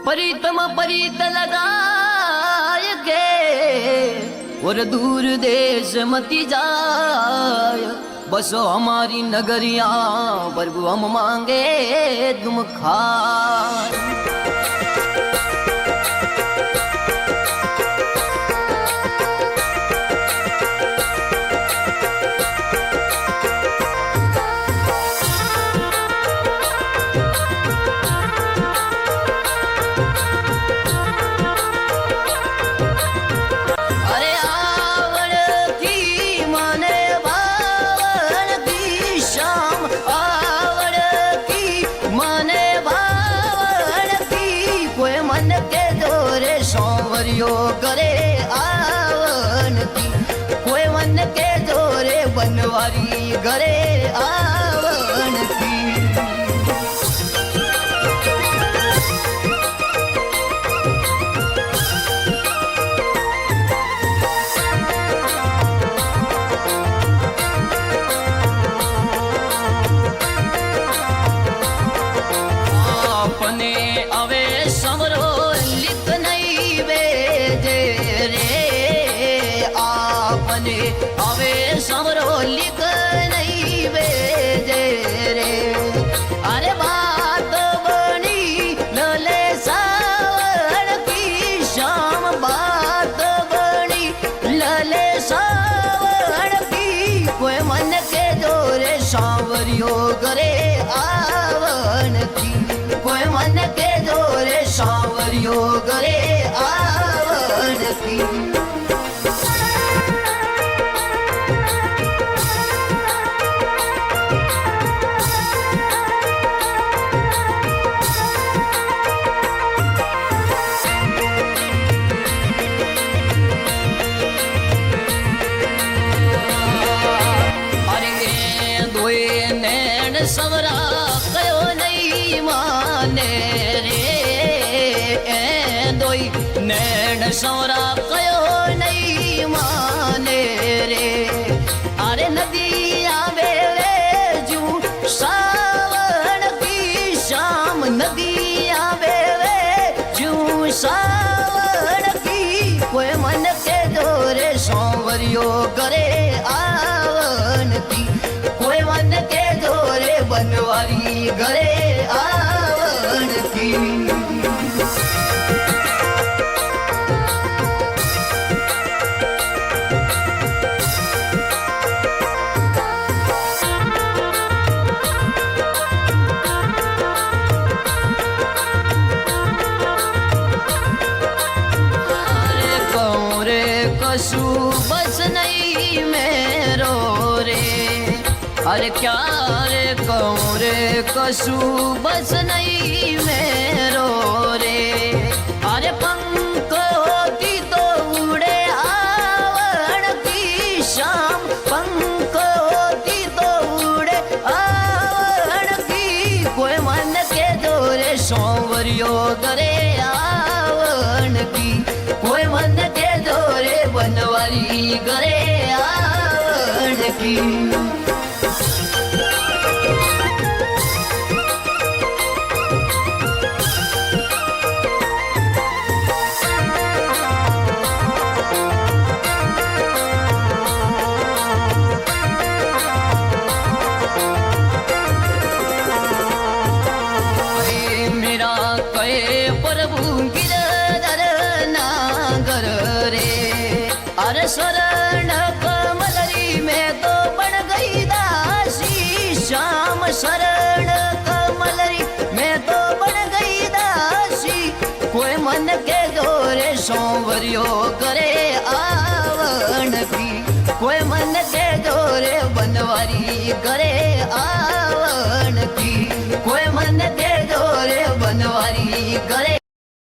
परितम परित लगाय के और दूर देश मती जाय। बसो हमारी नगरिया प्रभु हम मांगे तुम खाए। करे आवन की कोई मन के जोरे बनवारी करे आवन की। अपने अवे समरो लिख नहीं बेजे रे। आपने अवे समरो लिख नहीं बेजे रे। अरे बात बनी लले सावन की शाम। बात बनी लले सावन की कोई मन के जोरे सांवरियो करे आवन की। कोई मन के जोरे सांवरियो करे आवन की। अरे दोए नैन सवरा कयो नहीं माने रे। दोई नैन सवरा कयो नहीं माने रे। अरे नदिया बेले जू सावन की शाम। नदिया बेले जू सावन की कोई मन के जोरे सांवरियो करे आवन की। कोई मन के जोरे बनवारी गरे आवन की। अरे कहूँ रे कसू बस नहीं मेरो रे। अरे क्या रे कहूँ रे कसू बस नहीं मेरो रे। अरे पंख होती तो उड़े आवन की शाम। पंख होती तो उड़े आवन की कोई मन के जोरे सांवरियो करे आवन की। कोई मन के जोरे बनवारी करे आवन की। मेरा कहे प्रभु गिरधर नागर रे। अरे शरण कमलरी में तो बन गई दासी श्याम। शरण कमलरी में तो बन गई दासी। कोई मन के जोरे सांवरियो करे आवन की। कोई मन के जोरे बनवारी करे आवन की। कोई मन के